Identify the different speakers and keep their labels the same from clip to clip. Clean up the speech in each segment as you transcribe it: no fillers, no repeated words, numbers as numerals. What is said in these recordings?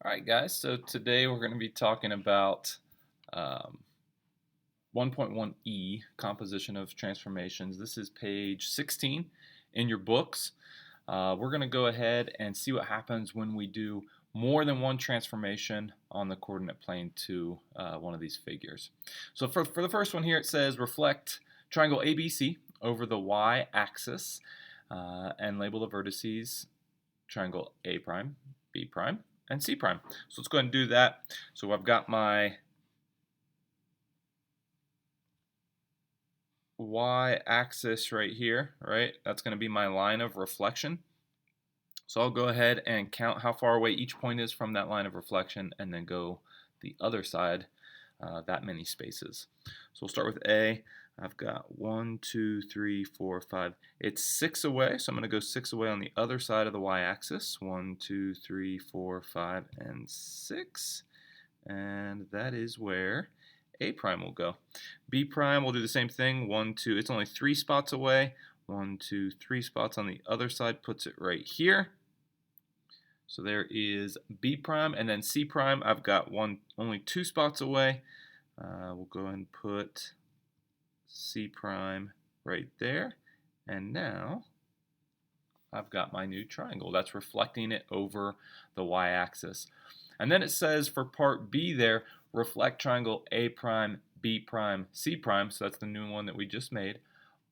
Speaker 1: All right, guys, so today we're going to be talking about um, 1.1e, composition of transformations. This is page 16 in your books. We're going to go ahead and see what happens when we do more than one transformation on the coordinate plane to one of these figures. So for the first one here, it says reflect triangle ABC over the y-axis and label the vertices triangle A prime, B prime, and C prime. So let's go ahead and do that. So I've got my y-axis right here, right? That's going to be my line of reflection. So I'll go ahead and count how far away each point is from that line of reflection and then go the other side that many spaces. So we'll start with A. I've got 1, 2, 3, 4, 5. It's 6 away, so I'm going to go 6 away on the other side of the y-axis. 1, 2, 3, 4, 5, and 6. And that is where A prime will go. B prime will do the same thing. 1, 2. It's only 3 spots away. 1, 2, 3 spots on the other side puts it right here. So there is B prime, and then C prime. I've got only 2 spots away. We'll go and put C prime right there, and now I've got my new triangle. That's reflecting it over the y-axis. And then it says for part B there, reflect triangle A prime, B prime, C prime, so that's the new one that we just made,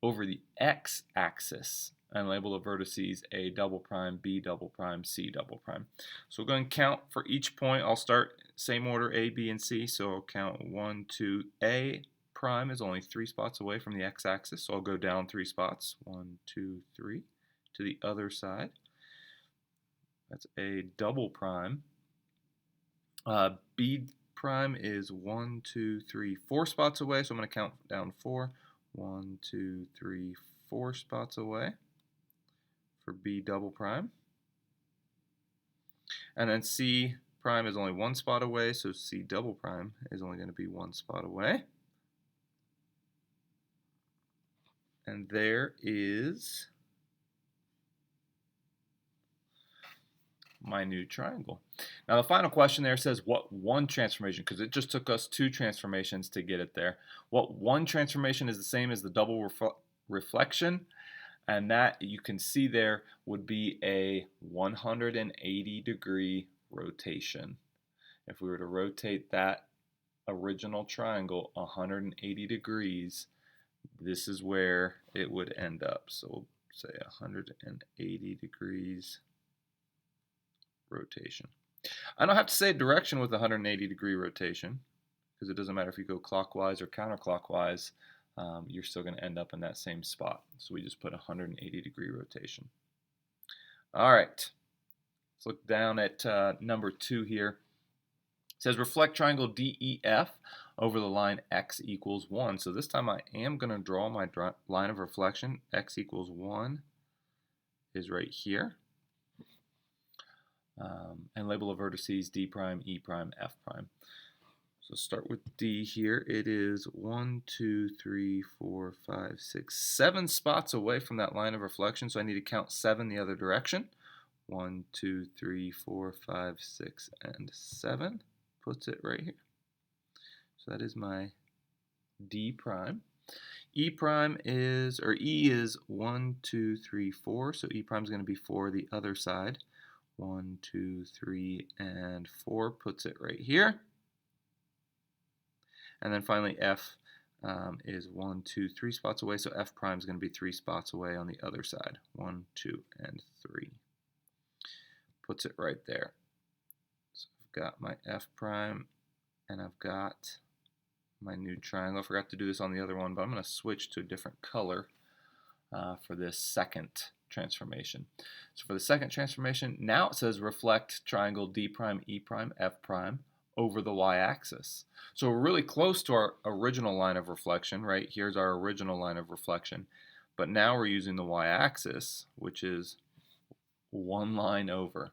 Speaker 1: over the x-axis and label the vertices A double prime, B double prime, C double prime. So we'll go and count for each point. I'll start same order A, B, and C. So I'll count 1, 2. A prime is only 3 spots away from the x-axis, so I'll go down 3 spots. 1, 2, 3 to the other side. That's A double prime. B prime is 1, 2, 3, 4 spots away, so I'm going to count down 4. 1, 2, 3, 4 spots away for B double prime. And then C prime is only 1 spot away, so C double prime is only going to be 1 spot away. And there is my new triangle. Now the final question there says what one transformation, because it just took us 2 transformations to get it there. What one transformation is the same as the double reflection, and that you can see there would be a 180-degree rotation. If we were to rotate that original triangle 180 degrees, this is where it would end up. So we'll say 180 degrees rotation. I don't have to say direction with 180-degree rotation because it doesn't matter if you go clockwise or counterclockwise, you're still going to end up in that same spot. So we just put 180-degree rotation. All right, let's look down at number 2 here. It says reflect triangle DEF over the line x equals 1. So this time I am going to draw my line of reflection. X equals 1 is right here. And label the vertices D prime, E prime, F prime. So start with D here. It is 1, 2, 3, 4, 5, 6, 7 spots away from that line of reflection. So I need to count 7 the other direction. 1, 2, 3, 4, 5, 6, and 7. Puts it right here. So that is my D prime. E prime is, or E is 1, 2, 3, 4. So E prime is going to be 4 the other side. 1, 2, 3, and 4 puts it right here. And then finally F is 1, 2, 3 spots away. So F prime is going to be 3 spots away on the other side. 1, 2, and 3. Puts it right there. So I've got my F prime and I've got my new triangle. I forgot to do this on the other one, but I'm going to switch to a different color for this second transformation. So for the second transformation, now it says reflect triangle D prime, E prime, F prime over the y-axis. So we're really close to our original line of reflection, right? Here's our original line of reflection. But now we're using the y-axis, which is one line over.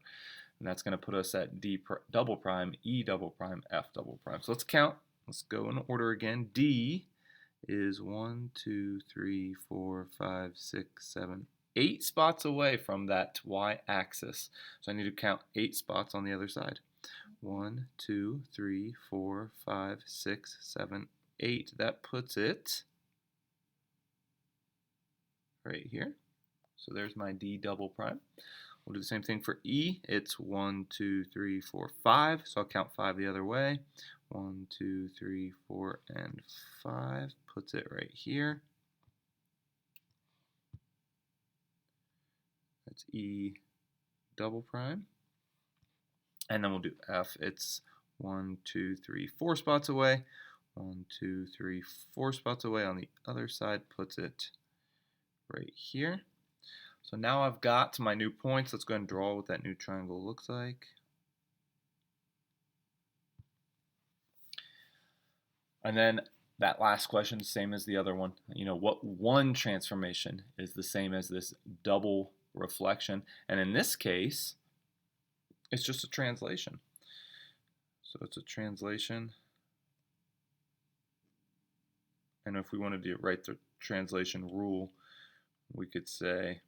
Speaker 1: And that's going to put us at D double prime, E double prime, F double prime. So let's count. Let's go in order again. D is 1, 2, 3, 4, 5, 6, 7, 8 spots away from that y-axis. So I need to count 8 spots on the other side. 1, 2, 3, 4, 5, 6, 7, 8. That puts it right here. So there's my D double prime. We'll do the same thing for E. It's 1, 2, 3, 4, 5. So I'll count 5 the other way. 1, 2, 3, 4, and 5. Puts it right here. That's E double prime. And then we'll do F. It's 1, 2, 3, 4 spots away. 1, 2, 3, 4 spots away on the other side. Puts it right here. So now I've got my new points. Let's go ahead and draw what that new triangle looks like. And then that last question, same as the other one. You know, what one transformation is the same as this double reflection? And in this case, it's just a translation. So it's a translation. And if we wanted to write the translation rule, we could say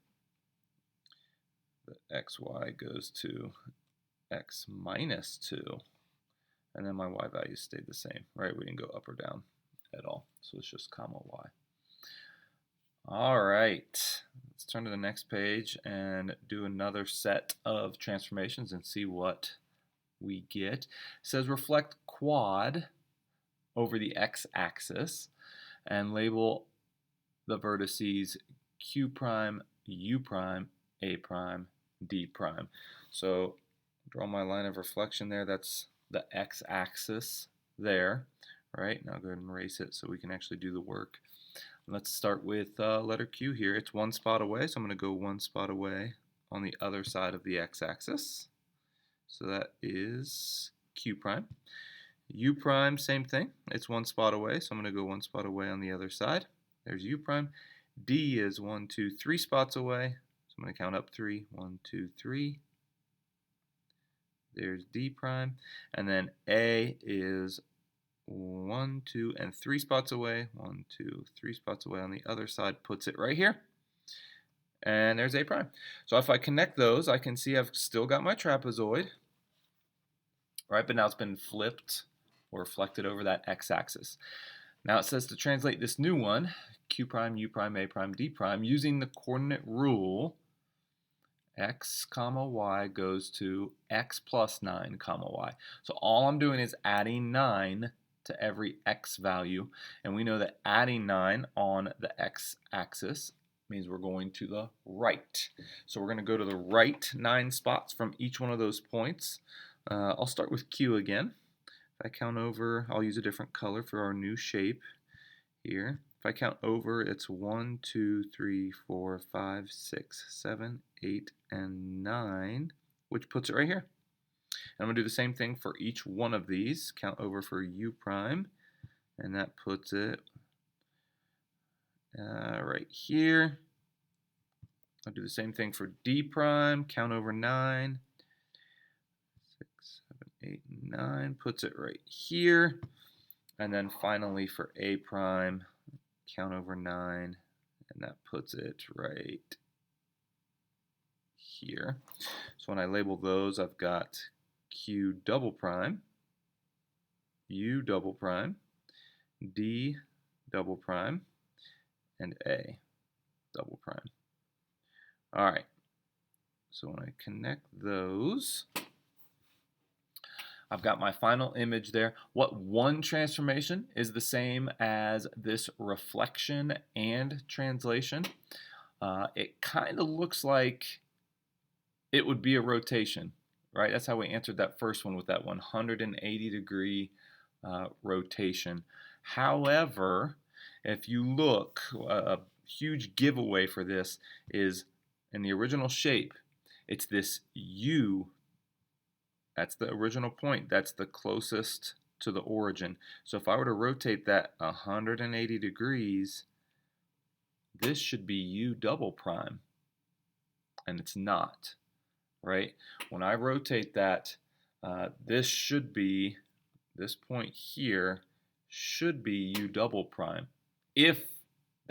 Speaker 1: that xy goes to x minus 2. And then my y values stayed the same, right? We didn't go up or down at all. So it's just comma y. All right, let's turn to the next page and do another set of transformations and see what we get. It says reflect quad over the x-axis and label the vertices q prime, u prime, a prime, d prime. So draw my line of reflection there. That's the x-axis there, right? Now go ahead and erase it so we can actually do the work. Let's start with letter Q here. It's 1 spot away, so I'm going to go 1 spot away on the other side of the x-axis. So that is Q prime. U prime, same thing. It's 1 spot away, so I'm going to go 1 spot away on the other side. There's U prime. D is 1, 2, 3 spots away, so I'm going to count up 3. 1, 2, 3. There's D prime. And then A is 1, 2, and 3 spots away. 1, 2, 3 spots away on the other side. Puts it right here. And there's A prime. So if I connect those, I can see I've still got my trapezoid, right? But now it's been flipped or reflected over that x-axis. Now it says to translate this new one, Q prime, U prime, A prime, D prime, using the coordinate rule, x comma y goes to x plus 9 comma y. So all I'm doing is adding 9 to every x value, and we know that adding 9 on the x-axis means we're going to the right. So we're going to go to the right 9 spots from each one of those points. I'll start with Q again. If I count over, I'll use a different color for our new shape here. If I count over, it's 1, 2, 3, 4, 5, 6, 7, 8, and 9, which puts it right here. And I'm going to do the same thing for each one of these. Count over for U prime, and that puts it right here. I'll do the same thing for D prime. Count over 9. 6, 7, 8, 9 puts it right here. And then finally for A prime, count over 9, and that puts it right here. So when I label those, I've got Q double prime, U double prime, D double prime, and A double prime. All right, so when I connect those, I've got my final image there. What one transformation is the same as this reflection and translation? It kind of looks like it would be a rotation, right? That's how we answered that first one with that 180-degree rotation. However, if you look, a huge giveaway for this is in the original shape, it's this U. That's the original point. That's the closest to the origin. So if I were to rotate that 180 degrees, this should be U double prime, and it's not, right? When I rotate that, this should be, this point here should be U double prime, if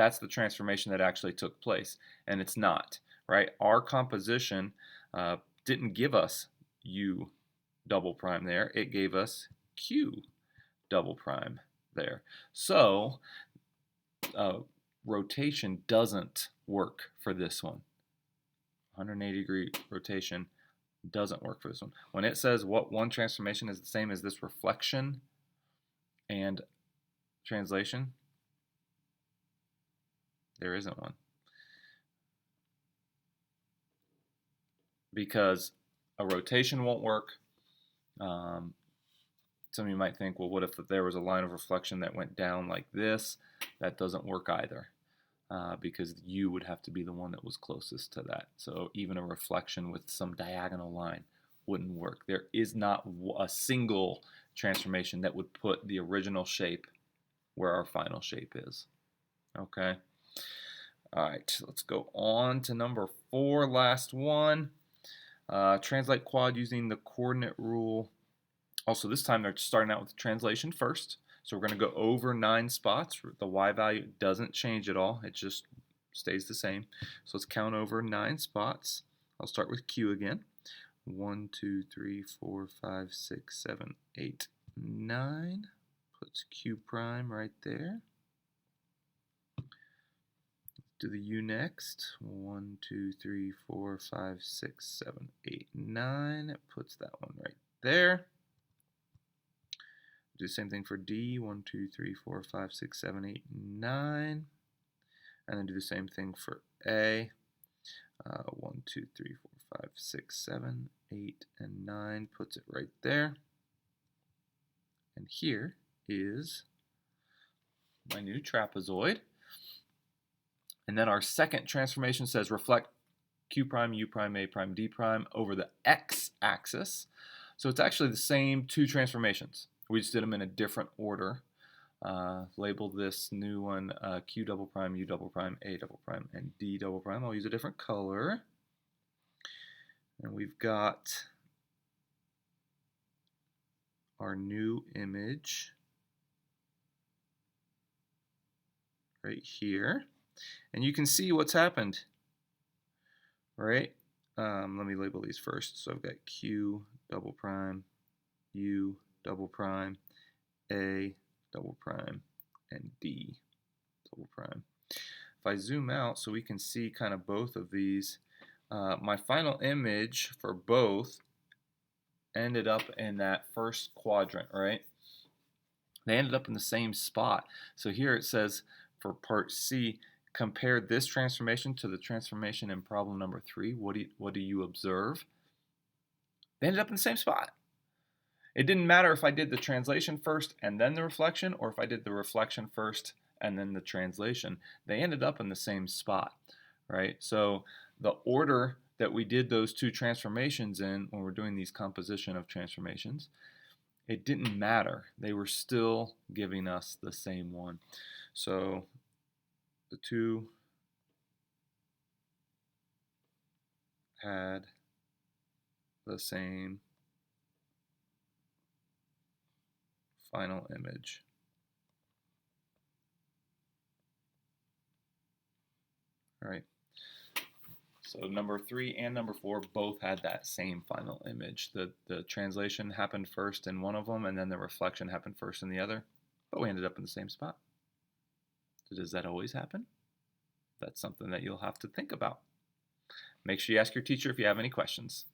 Speaker 1: that's the transformation that actually took place, and it's not, right? Our composition didn't give us U double prime there. It gave us Q double prime there. So rotation doesn't work for this one. 180-degree rotation doesn't work for this one. When it says what one transformation is the same as this reflection and translation, there isn't one. Because a rotation won't work. Some of you might think, well, what if there was a line of reflection that went down like this? That doesn't work either, because U would have to be the one that was closest to that. So even a reflection with some diagonal line wouldn't work. There is not a single transformation that would put the original shape where our final shape is. Okay. All right, let's go on to number 4, last one. Translate quad using the coordinate rule. Also, this time they're starting out with the translation first. So we're going to go over 9 spots. The y value doesn't change at all. It just stays the same. So let's count over 9 spots. I'll start with Q again. 1, 2, 3, 4, 5, 6, 7, 8, 9. Puts Q prime right there. Do the U next. 1, 2, 3, 4, 5, 6, 7, 8, 9. It puts that one right there. Do the same thing for D. 1, 2, 3, 4, 5, 6, 7, 8, 9. And then do the same thing for A. 1, 2, 3, 4, 5, 6, 7, 8, and 9. Puts it right there. And here is my new trapezoid. And then our second transformation says reflect Q prime, U prime, A prime, D prime over the x-axis. So it's actually the same 2 transformations. We just did them in a different order. Label this new one Q double prime, U double prime, A double prime, and D double prime. I'll use a different color. And we've got our new image right here. And you can see what's happened, right? Let me label these first. So I've got Q double prime, U double prime, A double prime, and D double prime. If I zoom out so we can see kind of both of these, my final image for both ended up in that first quadrant, right? They ended up in the same spot. So here it says for part C, compare this transformation to the transformation in problem number 3. What do you observe? They ended up in the same spot. It didn't matter if I did the translation first and then the reflection, or if I did the reflection first and then the translation. They ended up in the same spot, right? So the order that we did those 2 transformations in when we're doing these composition of transformations, it didn't matter. They were still giving us the same one. So the 2 had the same final image. All right. So number 3 and number 4 both had that same final image. The translation happened first in one of them, and then the reflection happened first in the other, but we ended up in the same spot. So does that always happen? That's something that you'll have to think about. Make sure you ask your teacher if you have any questions.